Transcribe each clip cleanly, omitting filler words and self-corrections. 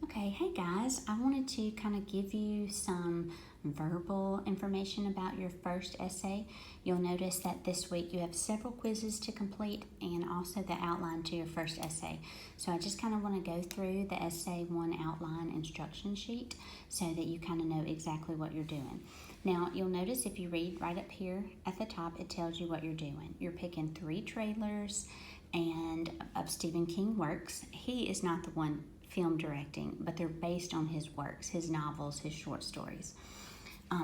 Okay, hey guys, I wanted to kind of give you some verbal information about your first essay. You'll notice that this week you have several quizzes to complete and also the outline to your first essay. So I just kind of want to go through the essay one outline instruction sheet so that you kind of know exactly what you're doing. Now, you'll notice if you read right up here at the top, it tells you what you're doing. You're picking 3 trailers and of Stephen King works. He is not the one film directing, but they're based on his works, his novels, his short stories.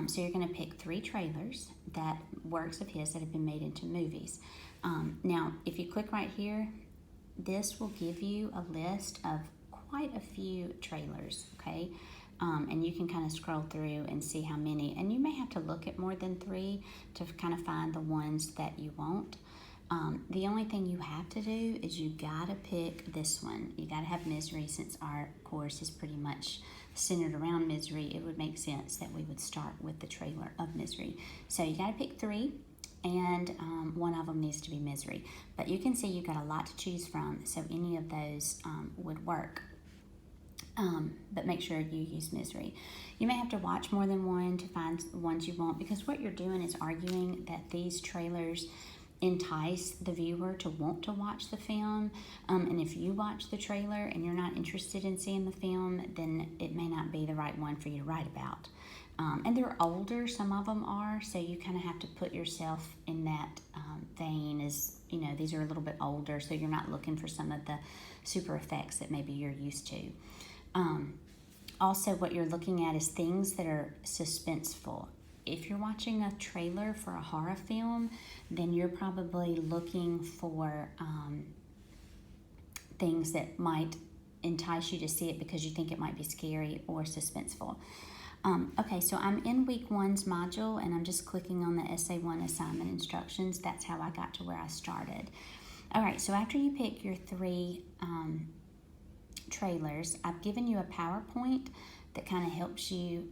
So you're going to pick 3 trailers, that works of his that have been made into movies. Now, if you click right here, this will give you a list of quite a few trailers, okay? And you can kind of scroll through and see how many. And you may have to look at more than 3 to kind of find the ones that you want. The only thing you have to do is you gotta pick this one. You gotta have Misery. Since our course is pretty much centered around Misery, it would make sense that we would start with the trailer of Misery. So you gotta pick 3, and one of them needs to be Misery. But you can see you've got a lot to choose from, so any of those would work. But make sure you use Misery. You may have to watch more than one to find the ones you want, because what you're doing is arguing that these trailers entice the viewer to want to watch the film, and if you watch the trailer and you're not interested in seeing the film, then it may not be the right one for you to write about. And they're older, some of them are, so you kind of have to put yourself in that vein, as you know, these are a little bit older, so you're not looking for some of the super effects that maybe you're used to. Also, what you're looking at is things that are suspenseful. If you're watching a trailer for a horror film, then you're probably looking for things that might entice you to see it because you think it might be scary or suspenseful. Okay, so I'm in week 1's module, and I'm just clicking on the essay 1 assignment instructions. That's how I got to where I started. All right, so after you pick your 3 trailers, I've given you a PowerPoint that kind of helps you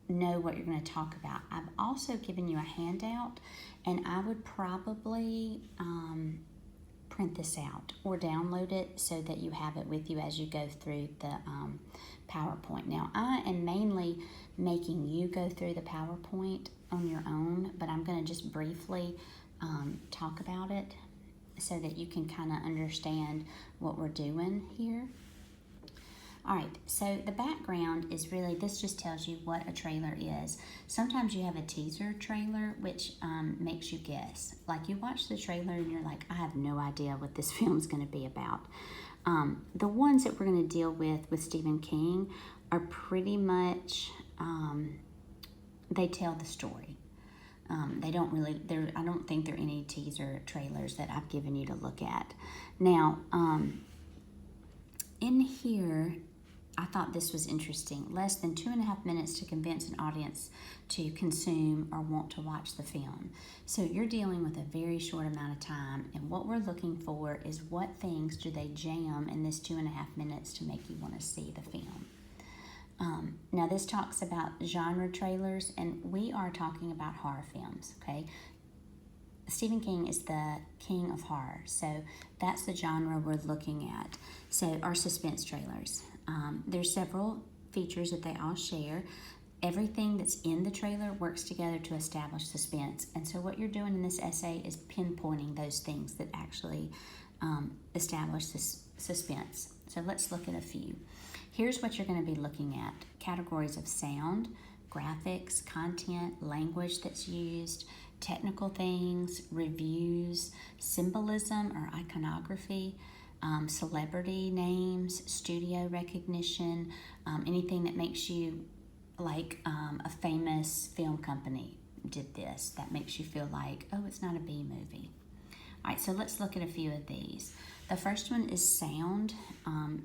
know what you're going to talk about. I've also given you a handout, and I would probably print this out or download it so that you have it with you as you go through the PowerPoint. Now, I am mainly making you go through the PowerPoint on your own, but I'm going to just briefly talk about it so that you can kind of understand what we're doing here. All right, so the background is really, this just tells you what a trailer is. Sometimes you have a teaser trailer, which makes you guess. Like, you watch the trailer and you're like, I have no idea what this film's going to be about. The ones that we're going to deal with Stephen King are pretty much, they tell the story. They don't really, I don't think there are any teaser trailers that I've given you to look at. Now, in here, I thought this was interesting. Less than 2.5 minutes to convince an audience to consume or want to watch the film. So you're dealing with a very short amount of time, and what we're looking for is what things do they jam in this 2.5 minutes to make you want to see the film. Now this talks about genre trailers, and we are talking about horror films, okay? Stephen King is the king of horror, so that's the genre we're looking at. So our suspense trailers. There's several features that they all share. Everything that's in the trailer works together to establish suspense. And so what you're doing in this essay is pinpointing those things that actually establish this suspense. So let's look at a few. Here's what you're going to be looking at. Categories of sound, graphics, content, language that's used, technical things, reviews, symbolism or iconography, celebrity names, studio recognition, anything that makes you like a famous film company did this. That makes you feel like, oh, it's not a B movie. All right, so let's look at a few of these. The first one is sound.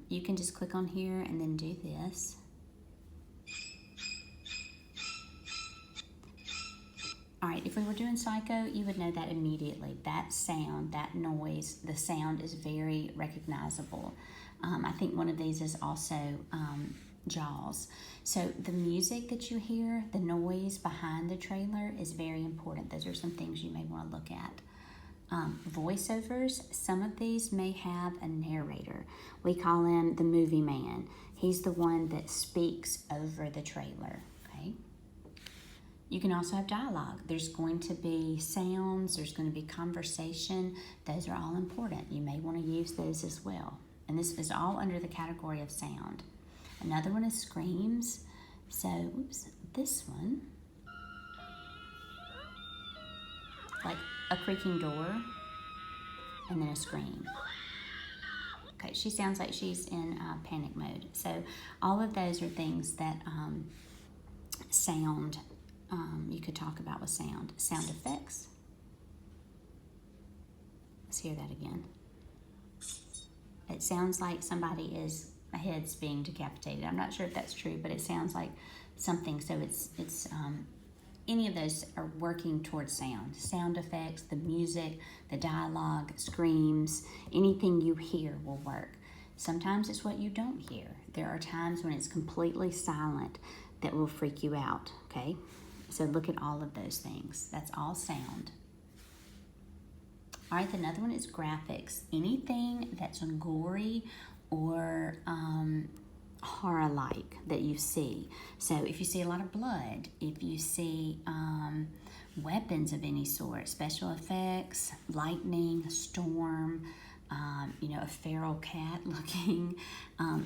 You can just click on here and then do this. All right, if we were doing Psycho, you would know that immediately. That sound, that noise, the sound is very recognizable. I think one of these is also Jaws. So the music that you hear, the noise behind the trailer is very important. Those are some things you may want to look at. Voiceovers, some of these may have a narrator. We call him the movie man. He's the one that speaks over the trailer, okay? You can also have dialogue. There's going to be sounds, there's going to be conversation. Those are all important. You may want to use those as well. And this is all under the category of sound. Another one is screams. So, this one, like a creaking door and then a scream. Okay, she sounds like she's in panic mode. So all of those are things that sound, you could talk about with sound. Sound effects. Let's hear that again. It sounds like somebody a head's being decapitated. I'm not sure if that's true, but it sounds like something. So it's any of those are working towards sound. Sound effects, the music, the dialogue, screams, anything you hear will work. Sometimes it's what you don't hear. There are times when it's completely silent that will freak you out, okay? So look at all of those things. That's all sound. All right, another one is graphics. Anything that's gory or horror-like that you see. So if you see a lot of blood, if you see weapons of any sort, special effects, lightning, storm, a feral cat looking,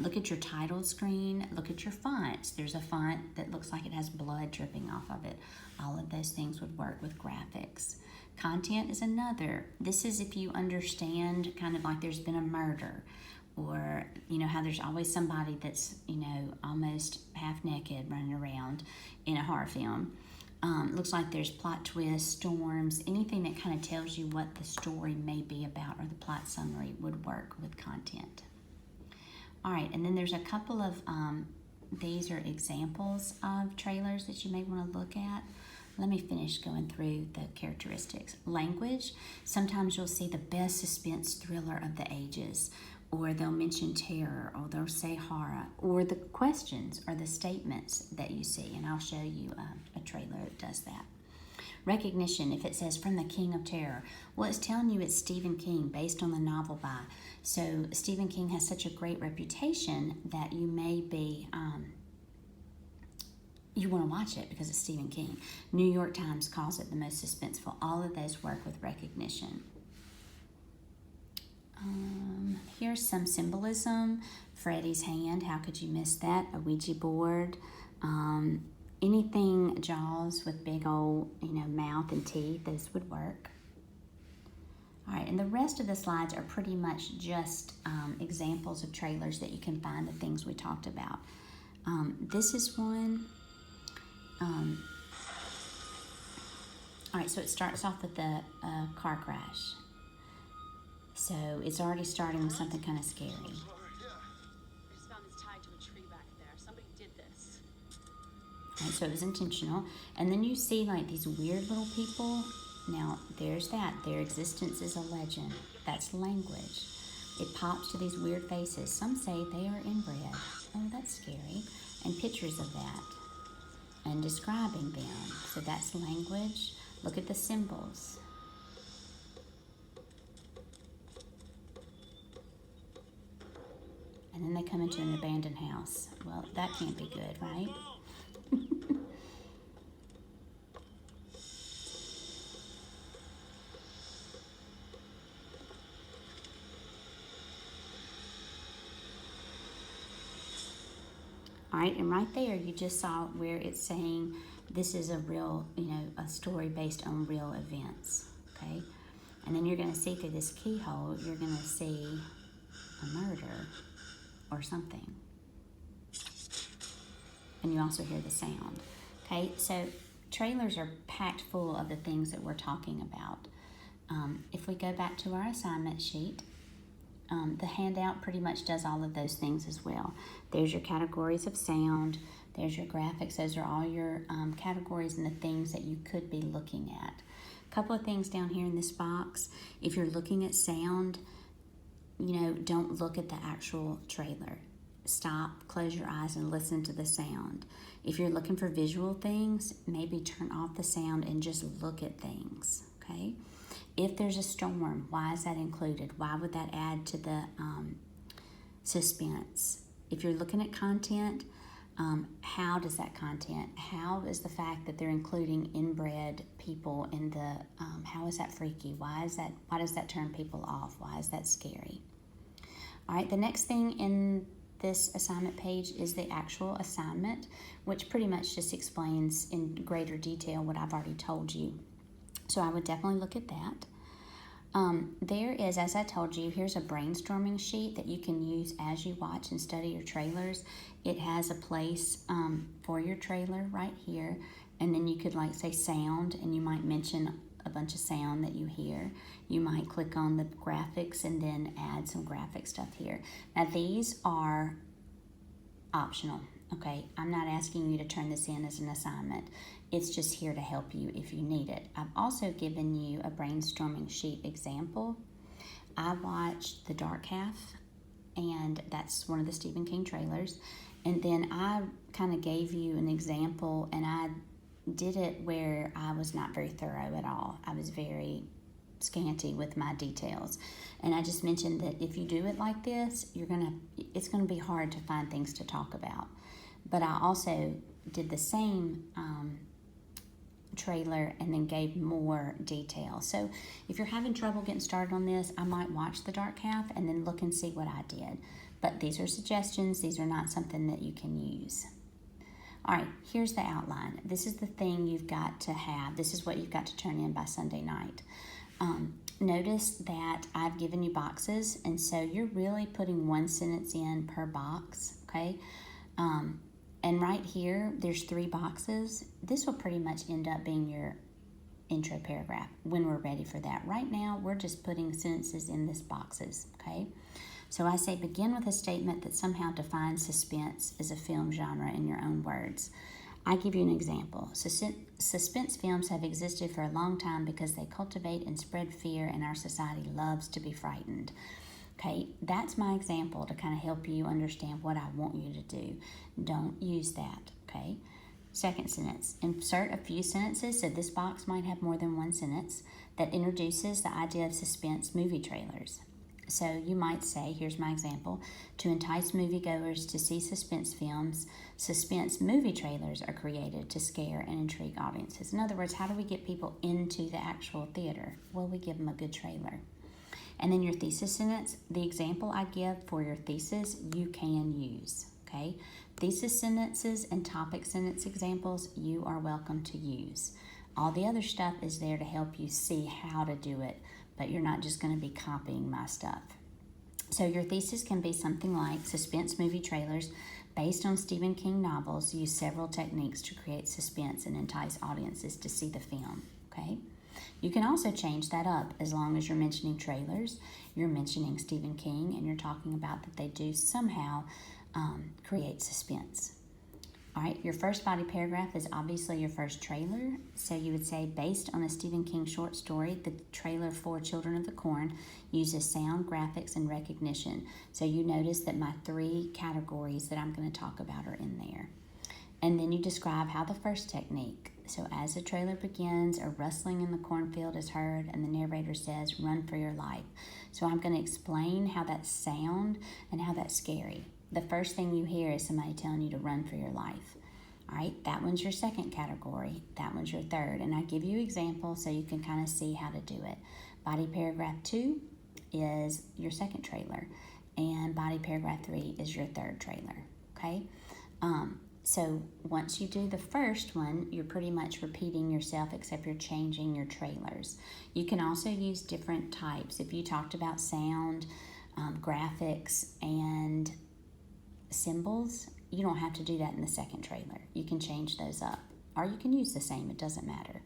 look at your title screen, look at your fonts. There's a font that looks like it has blood dripping off of it. All of those things would work with graphics. Content is another. This is if you understand kind of like there's been a murder, or how there's always somebody that's almost half naked running around in a horror film. Looks like there's plot twists, storms, anything that kind of tells you what the story may be about or the plot summary would work with content. All right, and then there's a couple of these are examples of trailers that you may want to look at. Let me finish going through the characteristics. Language, sometimes you'll see the best suspense thriller of the ages, or they'll mention terror, or they'll say horror, or the questions or the statements that you see. And I'll show you a trailer that does that. Recognition, if it says from the King of Terror, well, it's telling you it's Stephen King based on the novel by. So Stephen King has such a great reputation that you may be, you want to watch it because it's Stephen King. New York Times calls it the most suspenseful. All of those work with recognition. Here's some symbolism. Freddy's hand, how could you miss that? A Ouija board. Anything Jaws with big old, mouth and teeth, those would work. All right, and the rest of the slides are pretty much just examples of trailers that you can find the things we talked about. This is one. All right, so it starts off with a car crash. So it's already starting with something kind of scary. We just found this tied to a tree back there. Somebody did this. All right, so it was intentional. And then you see like these weird little people. Now, there's that. Their existence is a legend. That's language. It pops to these weird faces. Some say they are inbred. Oh, that's scary. And pictures of that. And describing them. So that's language. Look at the symbols. And then they come into an abandoned house. Well, that can't be good, right? All right, and right there you just saw where it's saying this is a real, a story based on real events, okay? And then you're going to see through this keyhole, you're going to see a murder or something. And you also hear the sound. Okay, so trailers are packed full of the things that we're talking about. If we go back to our assignment sheet, the handout pretty much does all of those things as well. There's your categories of sound. There's your graphics. Those are all your categories and the things that you could be looking at. A couple of things down here in this box. If you're looking at sound, don't look at the actual trailer. Stop, close your eyes, and listen to the sound. If you're looking for visual things, maybe turn off the sound and just look at things, okay? If there's a storm, why is that included? Why would that add to the suspense? If you're looking at content, how does that content, how is the fact that they're including inbred people in the, how is that freaky? Why does that turn people off? Why is that scary? All right, the next thing in this assignment page is the actual assignment, which pretty much just explains in greater detail what I've already told you. So I would definitely look at that. There is, as I told you, here's a brainstorming sheet that you can use as you watch and study your trailers. It has a place for your trailer right here, and then you could like say sound, and you might mention a bunch of sound that you hear. You might click on the graphics and then add some graphic stuff here. Now these are optional, okay? I'm not asking you to turn this in as an assignment. It's just here to help you if you need it. I've also given you a brainstorming sheet example. I watched The Dark Half, and that's one of the Stephen King trailers. And then I kind of gave you an example, and I did it where I was not very thorough at all. I was very scanty with my details. And I just mentioned that if you do it like this, it's gonna be hard to find things to talk about. But I also did the same trailer and then gave more detail. So if you're having trouble getting started on this, I might watch The Dark Half and then look and see what I did. But these are suggestions. These are not something that you can use. All right, here's the outline. This is the thing you've got to have. This is what you've got to turn in by Sunday night. Notice that I've given you boxes, and so you're really putting one sentence in per box, okay? And right here, there's 3 boxes. This will pretty much end up being your intro paragraph when we're ready for that. Right now, we're just putting sentences in these boxes, okay? So I say begin with a statement that somehow defines suspense as a film genre in your own words. I give you an example. Suspense films have existed for a long time because they cultivate and spread fear, and our society loves to be frightened. Okay, that's my example to kind of help you understand what I want you to do. Don't use that, okay? Second sentence, insert a few sentences, so this box might have more than one sentence, that introduces the idea of suspense movie trailers. So you might say, here's my example, to entice moviegoers to see suspense films, suspense movie trailers are created to scare and intrigue audiences. In other words, how do we get people into the actual theater? Well, we give them a good trailer. And then your thesis sentence, the example I give for your thesis, you can use, okay? Thesis sentences and topic sentence examples, you are welcome to use. All the other stuff is there to help you see how to do it, but you're not just going to be copying my stuff. So your thesis can be something like suspense movie trailers based on Stephen King novels use several techniques to create suspense and entice audiences to see the film, okay? You can also change that up as long as you're mentioning trailers, you're mentioning Stephen King, and you're talking about that they do somehow create suspense. All right, your first body paragraph is obviously your first trailer. So you would say, based on a Stephen King short story, the trailer for Children of the Corn uses sound, graphics, and recognition. So you notice that my 3 categories that I'm going to talk about are in there. And then you describe how the first technique. So as the trailer begins, a rustling in the cornfield is heard, and the narrator says, run for your life. So I'm going to explain how that's sound and how that's scary. The first thing you hear is somebody telling you to run for your life. All right, that one's your second category. That one's your third. And I give you examples so you can kind of see how to do it. Body paragraph 2 is your second trailer, and body paragraph 3 is your third trailer, okay? So once you do the first one, you're pretty much repeating yourself, except you're changing your trailers. You can also use different types. If you talked about sound, graphics, and symbols, you don't have to do that in the second trailer. You can change those up, or you can use the same. It doesn't matter.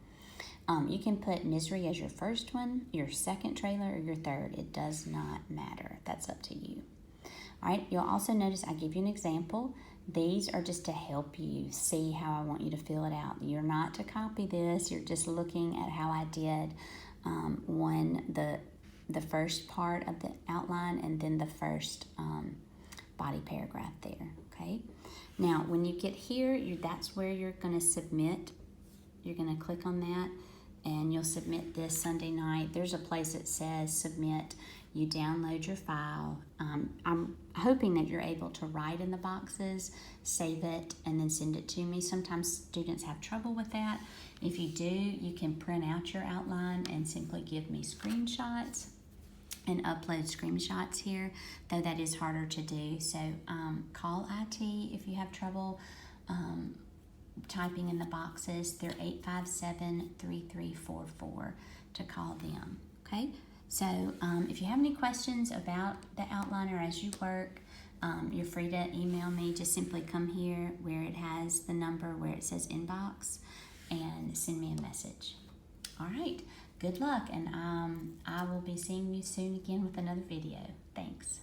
You can put misery as your first one, your second trailer, or your third. It does not matter. That's up to you. All right, you'll also notice I give you an example. These are just to help you see how I want you to fill it out. You're not to copy this. You're just looking at how I did the first part of the outline, and then the first body paragraph there, okay? Now, when you get here, that's where you're going to submit. You're going to click on that, and you'll submit this Sunday night. There's a place that says submit. You download your file. I'm hoping that you're able to write in the boxes, save it, and then send it to me. Sometimes students have trouble with that. If you do, you can print out your outline and simply give me screenshots and upload screenshots here, though that is harder to do. So call IT if you have trouble typing in the boxes. They're 857-3344 to call them, okay? So if you have any questions about the outliner as you work, you're free to email me. Just simply come here where it has the number where it says inbox and send me a message. All right, good luck, and I will be seeing you soon again with another video. Thanks.